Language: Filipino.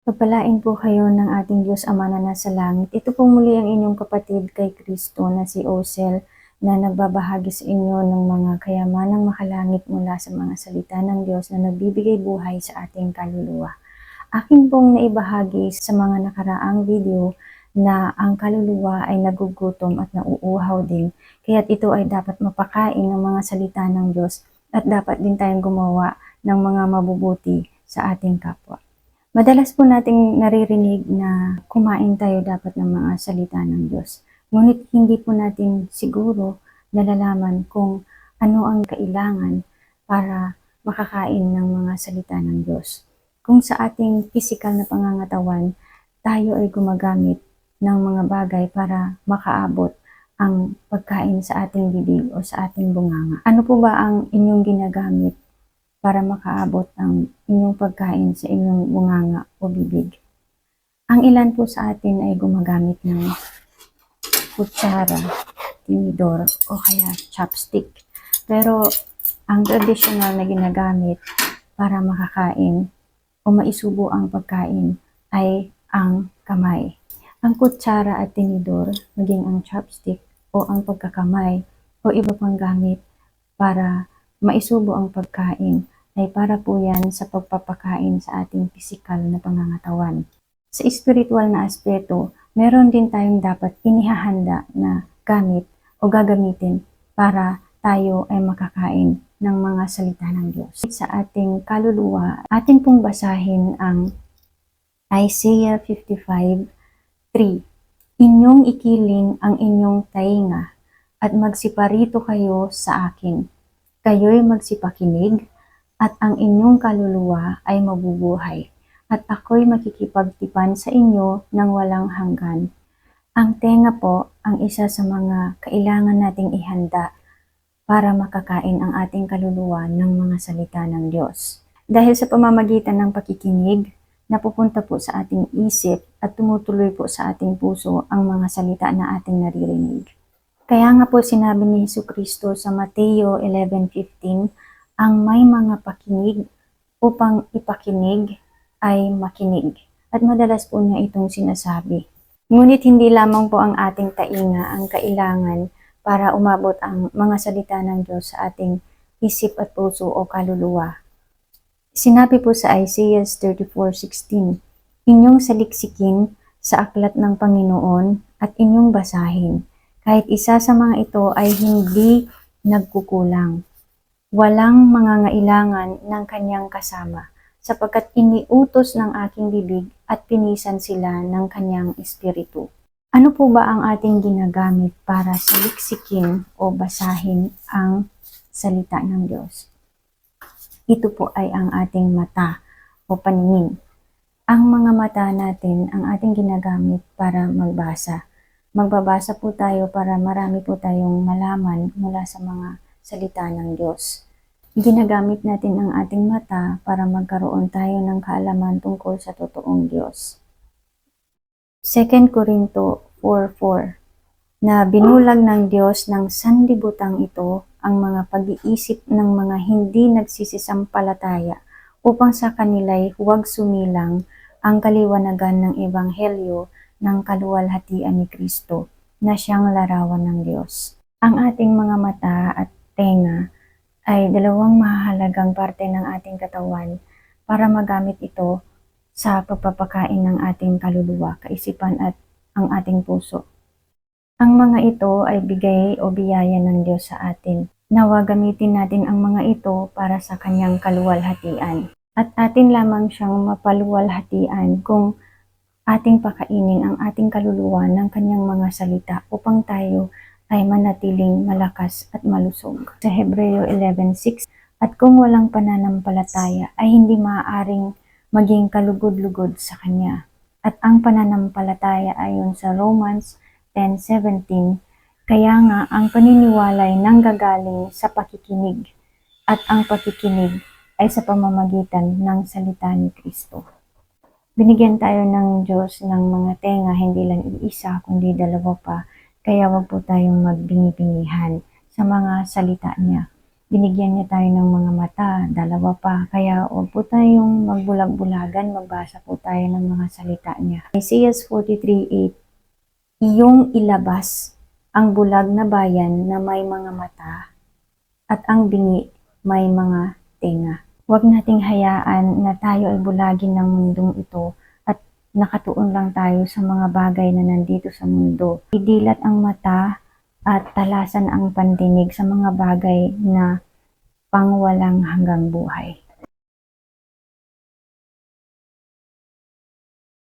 Pagpalain po kayo ng ating Diyos Ama na nasa langit. Ito po muli ang inyong kapatid kay Kristo na si Osel na nagbabahagi sa inyo ng mga kayamanang makalangit mula sa mga salita ng Diyos na nagbibigay buhay sa ating kaluluwa. Akin pong naibahagi sa mga nakaraang video na ang kaluluwa ay nagugutom at nauuhaw din, kaya't ito ay dapat mapakain ng mga salita ng Diyos at dapat din tayong gumawa ng mga mabubuti sa ating kapwa. Madalas po nating naririnig na kumain tayo dapat ng mga salita ng Diyos. Ngunit hindi po natin siguro nalalaman kung ano ang kailangan para makakain ng mga salita ng Diyos. Kung sa ating physical na pangangatawan, tayo ay gumagamit ng mga bagay para makaabot ang pagkain sa ating bibig o sa ating bunganga. Ano po ba ang inyong ginagamit para makaabot ang inyong pagkain sa inyong bunganga o bibig? Ang ilan po sa atin ay gumagamit ng kutsara, tinidor, o kaya chopstick. Pero ang traditional na ginagamit para makakain o maisubo ang pagkain ay ang kamay. Ang kutsara at tinidor, maging ang chopstick o ang pagkakamay o iba pang gamit para maisubo ang pagkain ay para po yan sa pagpapakain sa ating pisikal na pangangatawan. Sa spiritual na aspeto, meron din tayong dapat inihahanda na gamit o gagamitin para tayo ay makakain ng mga salita ng Diyos. Sa ating kaluluwa, atin pong basahin ang Isaiah 55:3. Inyong ikiling ang inyong tainga at magsiparito kayo sa akin. Kayo'y magsipakinig at ang inyong kaluluwa ay mabubuhay, at ako'y makikipagtipan sa inyo ng walang hanggan. Ang tenga po ang isa sa mga kailangan nating ihanda para makakain ang ating kaluluwa ng mga salita ng Diyos. Dahil sa pamamagitan ng pakikinig, napupunta po sa ating isip at tumutuloy po sa ating puso ang mga salita na ating naririnig. Kaya nga po sinabi ni Jesucristo sa Mateo 11:15, ang may mga pakinig upang ipakinig ay makinig. At madalas po niya itong sinasabi. Ngunit hindi lamang po ang ating tainga ang kailangan para umabot ang mga salita ng Diyos sa ating isip at puso o kaluluwa. Sinabi po sa Isaiah 34:16, inyong saliksikin sa aklat ng Panginoon at inyong basahin. Kahit isa sa mga ito ay hindi nagkukulang. Walang mangangailangan ng kanyang kasama, sapagkat iniutos ng aking bibig at pinisan sila ng kanyang espiritu. Ano po ba ang ating ginagamit para saliksikin o basahin ang salita ng Diyos? Ito po ay ang ating mata o paningin. Ang mga mata natin ang ating ginagamit para magbasa. Magbabasa po tayo para marami po tayong malaman mula sa mga salita ng Diyos. Ginagamit natin ang ating mata para magkaroon tayo ng kaalaman tungkol sa totoong Diyos. 2 Corinto 4:4 na binulag ng Diyos ng sanlibutan ito ang mga pag-iisip ng mga hindi nagsisisampalataya upang sa kanila'y huwag sumilang ang kaliwanagan ng Ebanghelyo ng kaluwalhatian ni Kristo na siyang larawan ng Diyos. Ang ating mga mata at tenga ay dalawang mahalagang parte ng ating katawan para magamit ito sa pagpapakain ng ating kaluluwa, kaisipan at ang ating puso. Ang mga ito ay bigay o biyaya ng Diyos sa atin. Nawa gamitin natin ang mga ito para sa kanyang kaluwalhatian. At atin lamang siyang mapaluwalhatian kung ating pakainin ang ating kaluluwa ng kanyang mga salita upang tayo ay manatiling malakas at malusog. Sa Hebreo 11:6, at kung walang pananampalataya ay hindi maaaring maging kalugod-lugod sa Kanya. At ang pananampalataya ayon sa Romans 10:17, kaya nga ang paniniwala ay nanggagaling sa pakikinig, at ang pakikinig ay sa pamamagitan ng salita ni Kristo. Binigyan tayo ng Diyos ng mga tenga, hindi lang iisa kundi dalawa pa. Kaya wag po tayong magbingi-bingihan sa mga salita niya. binigyan niya tayo ng mga mata, dalawa pa. Kaya huwag po tayong magbulag-bulagan, magbasa po tayo ng mga salita niya. Isaiah 43:8, iyong ilabas ang bulag na bayan na may mga mata at ang bingi may mga tenga. Huwag nating hayaan na tayo ay bulagin ng mundong ito at nakatuon lang tayo sa mga bagay na nandito sa mundo. Idilat ang mata at talasan ang pandinig sa mga bagay na pangwalang hanggang buhay.